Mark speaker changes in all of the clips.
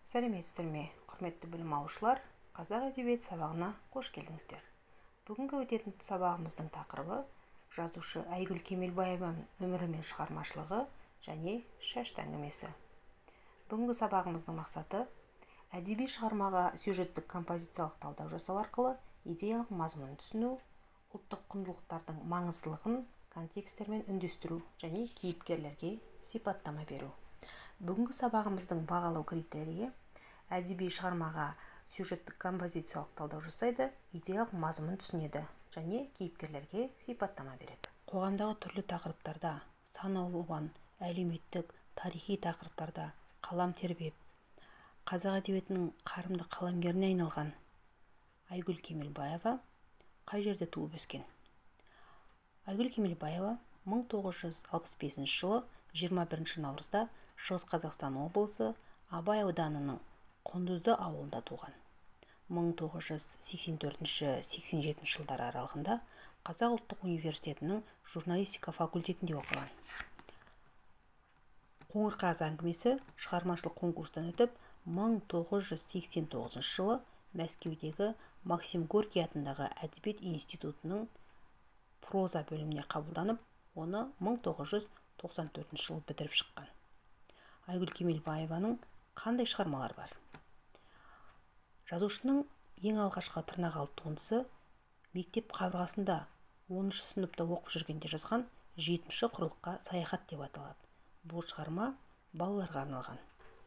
Speaker 1: Сәлеметсіздер ме, құрметті білім алушылар, қазақ әдебиет сабағына қош келдіңіздер. Бүгінгі өтетін сабағымыздың тақырыбы жазушы Айгүл Кемелбаеваның өмірі мен шығармашылығы және шашты әңгімесі. Бүгінгі сабағымыздың мақсаты әдеби шығармаға сюжеттік композициялық талдау жасау арқылы идеялық мазмұнын түсіну, ұлттық құндылықтардың маңыздылығын контексттермен үндестіру және кейіпкерлерге сипаттама беру. Бүгінгі сабағымыздың бағалау критерийі әдеби шығармаға сюжеттік композициялық талдау жасайды, идеялық мазмұнын түсінеді және кейіпкерлерге сипаттама береді. Қоғамдағы түрлі тақырыптарда, сан алуан әлеуметтік, тарихи тақырыптарда қалам тербеп, қазақ әдебиетінің қарымды қаламгеріне айналған Айгүл Кемелбаева қай жерде туып өскен? Айгүл Кемелбаева 1965 жылы 21 наурызда Шығыс Қазақстан облысы Абай ауданының Құндызды ауылында туған. 1984-87 жылдар аралығында Қазақ ұлттық университетінің журналистика факультетінде оқыған. Қоңыр қағаз әңгімесі шығармашылық конкурстан өтіп, 1989 жылы Мәскеудегі Максим Горький атындағы әдебиет институтының проза бөліміне қабылданып, оны 1994 жылы бітіріп шыққан. Айгүл Кемелбаеваның қандай шығармалар бар? Жазушының ең алғашқы тырнақалды туындысы мектеп қабырғасында 10 сыныпта оқып жүргенде жазған 7-ші құрлыққа саяхат деп аталады. Бұл шығарма балаларға арналған.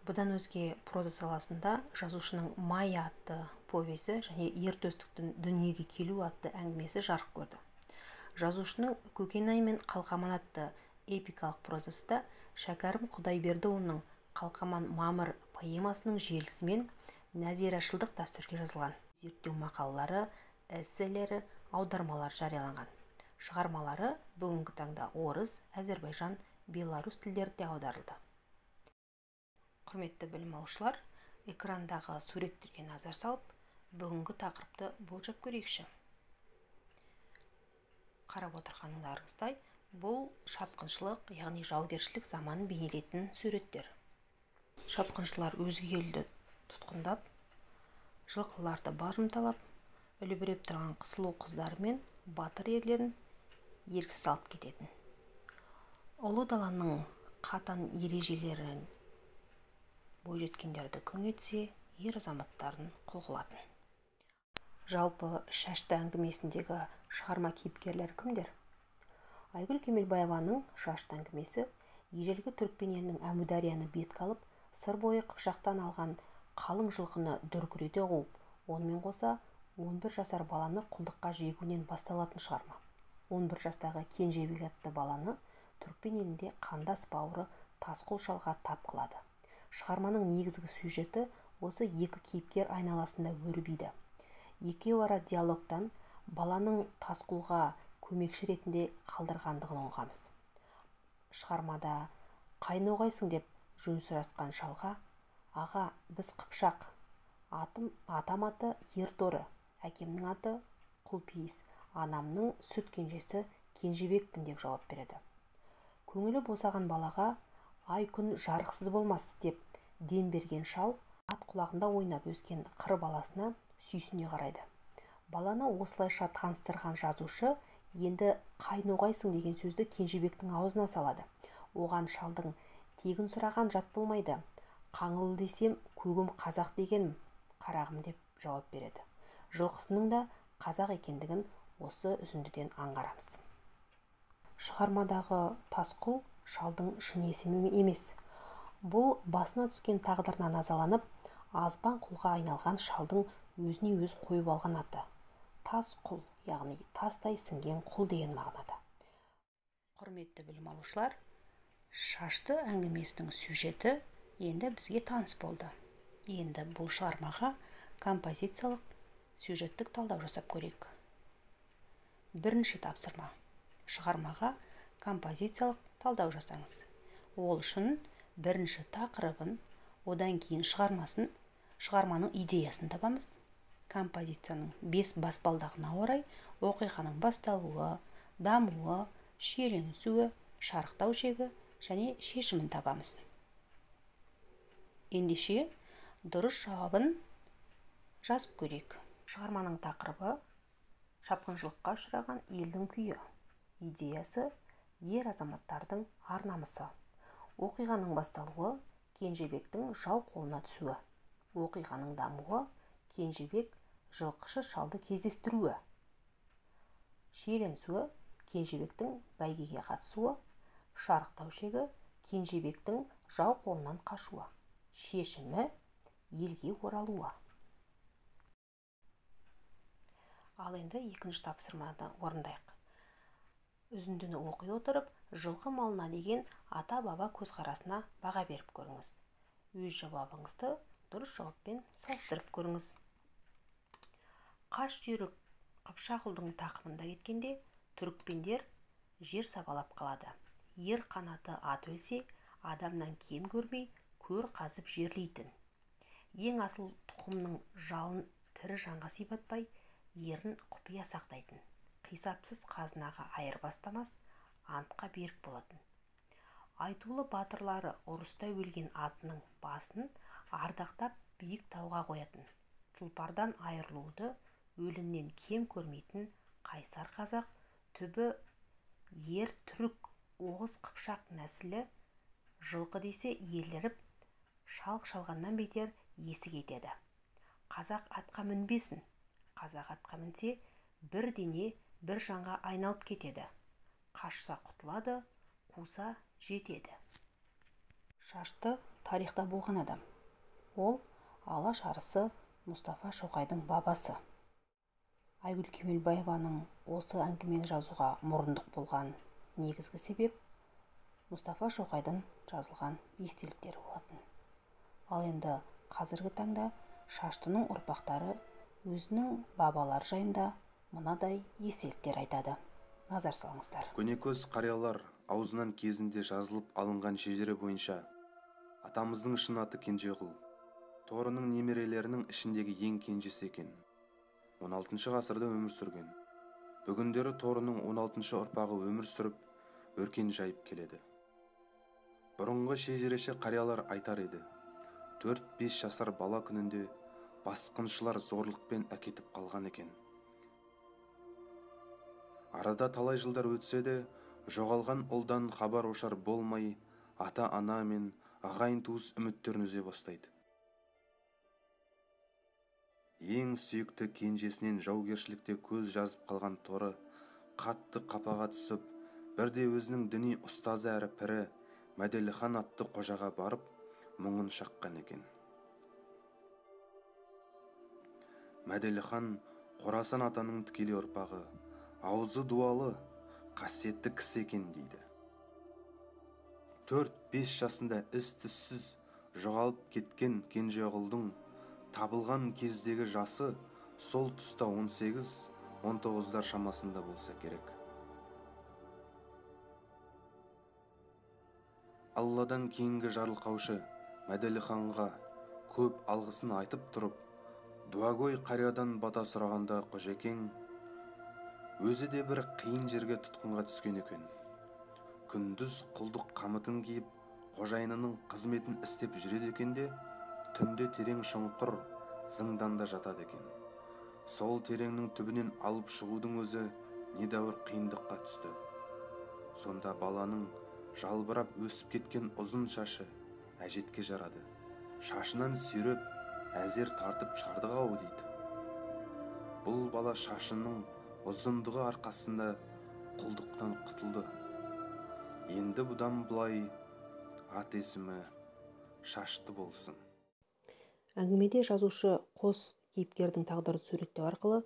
Speaker 1: Бұдан өзге проза саласында жазушының Майя атты повесі және Ер төстіктің дүниеге келу атты әңгімесі жарық көрді. Жазушының Көкенай мен Қалқаман атты эпикалық прозасында Шәкәрім Құдайбердіұлының Қалқаман мамыр поэмасының желісімен нәзирашылдық дәстүрге жазылған. Зерттеу мақалалары, эсселері, аудармалар жарияланған. Шығармалары бүгінгі таңда орыс, әзербайжан, белорус тілдерінде аударылды. Құрметті білім алушылар, экрандағы суреттерге назар салып, бүгінгі тақырыпты болжап көрейікші. Қарап отырғандарыңыздай, бұл шапқыншылық, яғни жаугершілік заманын бейнелейтін суреттер. Шапқыншылар өзге елді тұтқындап, жылқыларды барымталап, үлбіреп тұрған қысылу қыздары мен батыр ерлерін еріксіз алып кететін. Ұлы даланың қатаң ережелерін бойжеткендерді күң етсе, ер азаматтарын құл қылатын. Жалпы шашты әңгімесіндегі шығарма кейіпкерлері кімдер? Айгүл Кемелбаеваның шашты әңгімесі ежелгі түрікпен елінің Әмударияны бетке алып, сыр бойы қыпшақтан алған қалың жылқыны дүркірете қуып, онымен қоса 11 жасар баланы құлдыққа жегуінен басталатын шығарма. 11 жастағы Кенжебек атты баланы түрікпен елінде қандас бауыры Тасқұл шалға тап қылады. Шығарманың негізгі сюжеті осы екі кейіпкер айналасында өрбиді. Екеуі ара диалогтан баланың Тасқұлға көмекші ретінде қалдырғандығын ұғамыз. Шығармада қайноғайсың деп жөн сұрасқан шалға, аға, біз Қыпшақ, атам аты Ерторы, әкемнің аты Құлпейіс, анамның сүт кенжесі Кенжебекпін деп жауап береді. Көңілі босаған балаға, ай күн жарықсыз болмас деп дем берген шал, ат құлағында ойнап өскен қыр баласына сүйсіне қарайды. Баланы осылайша таныстырған жазушы енді қайноғайсың деген сөзді Кенжебектің аузына салады. Оған шалдың тегін сұраған жат болмайды, қаңлы десем көгім қазақ дегенім, қарағым деп жауап береді. Жылқысының да қазақ екендігін осы үзіндіден аңғарамыз. Шығармадағы Тасқұл шалдың шын есімі емес. Бұл басына түскен тағдырына назаланып, азбан құлға айналған шалдың өзіне өз қойып алған аты. Тасқұл, яғни тастай сіңген құл деген мағынада. Құрметті білім алушылар, шашты әңгімесінің сюжеті енді бізге таныс болды. Енді бұл шығармаға композициялық сюжеттік талдау жасап көрейік. Бірінші тапсырма. Шығармаға композициялық талдау жасаңыз. Ол үшін бірінші тақырыбын, одан кейін шығарманың идеясын табамыз. Композицияның 5 баспалдағына орай оқиғаның басталуы, дамуы, шиеленісуі, шарықтау шегі және шешімін табамыз. Ендеше Дұрыс жауабын жазып көрейік. Шығарманың тақырыбы шапқыншылыққа ұшыраған елдің күйі. Идеясы ер азаматтардың ар намысы. Оқиғаның басталуы Кенжебектің жау қолына түсуі. Оқиғаның дамуы Кенжебек жылқышы шалды кездестіруі. Шиеленісуі Кенжебектің бәйгеге қатысуы. Шарықтау шегі Кенжебектің жау қолынан қашуы. Шешімі елге оралуы. Ал енді екінші тапсырманы орындайық. Үзіндіні оқи отырып, жылқы малына деген ата-баба көзқарасына баға беріп көріңіз. Өз жауабыңызды дұрыс жауаппен салыстырып көріңіз. Қаш жүйрік Қыпшақұлдың тақымында кеткенде, түрікпендер жер сабалап қалады. Ер қанаты ат өлсе, адамнан кем көрмей, көр қазып жерлейтін. Ең асыл тұқымның жалын тірі жанға сипатпай, ерін құпия сақтайтын. Қисапсыз қазынаға айырбастамас, антқа берік болатын. Айтулы батырлары ұрыста өлген атының басын ардақтап биік тауға қоятын. Тұлпардан айырылуды өлімнен кем көрмейтін қайсар қазақ, түбі ер түрік Оғыз Қыпшақ нәсілі жылқы десе еліріп, шалқ шалғаннан бетер есі кетеді. Қазақ атқа мінбесін. Қазақ атқа мінсе, бір дене бір жанға айналып кетеді. Қашса құтылады, қуса жетеді. Шашты тарихта болған адам. Ол Алаш арысы Мұстафа Шоқайдың бабасы. Айгүл Кемелбаеваның осы әңгімені жазуға мұрындық болған негізгі себеп Мұстафа Шоқайдан жазылған естеліктері болатын. Ал енді қазіргі таңда Шаштының ұрпақтары өзінің бабалар жайында мынадай естеліктер айтады. Назар салыңыздар.
Speaker 2: Көнекөз қариялар аузынан кезінде жазылып алынған шежіре бойынша атамыздың шын аты Кенжеғұл, торының немерелерінің ішіндегі ең кенжесі екен. 16 ғасырда өмір сүрген. Бүгіндері торының 16 ұрпағы өмір сүріп, өркен жайып келеді. Бұрынғы шежіреші қариялар айтар еді. 4-5 жасар бала күнінде басқыншылар зорлықпен әкетіп қалған екен. Арада талай жылдар өтсе де, жоғалған ұлдан хабар ошар болмай, ата-ана мен ағайын туыс үміттерін үзе бастайды. Ең сүйікті кенжесінен жаугершілікте көз жазып қалған торы қатты қапаға түсіп, бірде өзінің діни ұстазы әрі пірі Мәделіхан атты қожаға барып, мұңын шаққан екен. Мәделіхан Қорасан атаның тікелей ұрпағы, аузы дуалы, қасиетті кісі екен дейді. 4-5 жасында із-түзсіз жоғалып кеткен Кенжеғұлдың табылған кездегі жасы сол тұста 18-19 шамасында болса керек. Алладан кейінгі жарылқаушы Мәделіханға көп алғысын айтып тұрып, дуагой қариядан бата сұрағанда Қожекең өзі де бір қиын жерге тұтқынға түскен екен. Күндіз құлдық қамытын киіп, қожайынының қызметін істеп жүреді екен де, түнде терең шұңқыр зыңданда жатады екен. Сол тереңнің түбінен алып шығудың өзі недәуір қиындыққа түсті. Сонда баланың жалбырап өсіп кеткен ұзын шашы әжетке жарады. Шашынан сүйреп, әзер тартып шығардық-ау дейді. Бұл бала шашының ұзындығы арқасында құлдықтан құтылды. Енді бұдан бұлай ат есімі Шашты болсын.
Speaker 1: Әңгімеде жазушы қос кейіпкердің тағдырын суреттеу арқылы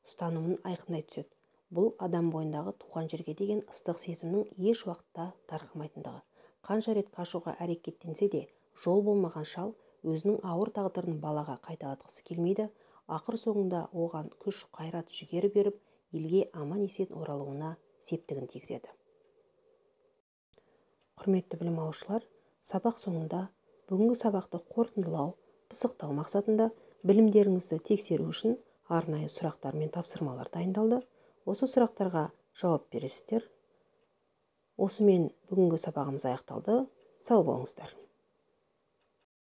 Speaker 1: ұстанымын айқындай түседі. Бұл адам бойындағы туған жерге деген ыстық сезімнің еш уақытта тарқамайтындығы. Қанша рет қашуға әрекеттенсе де, жол болмаған шал өзінің ауыр тағдырын балаға қайталатқысы келмейді. Ақыр соңында оған күш, қайрат, жігер беріп, елге аман-есен оралуына септігін тигізеді. Құрметті білім алушылар, сабақ соңында бүгінгі сабақты қорытындылау, пысықтау мақсатында білімдеріңізді тексеру үшін арнайы сұрақтар мен тапсырмалар дайындалды. Осы сұрақтарға жауап бересіздер. Осымен бүгінгі сабағымыз аяқталды. Сау болыңыздар.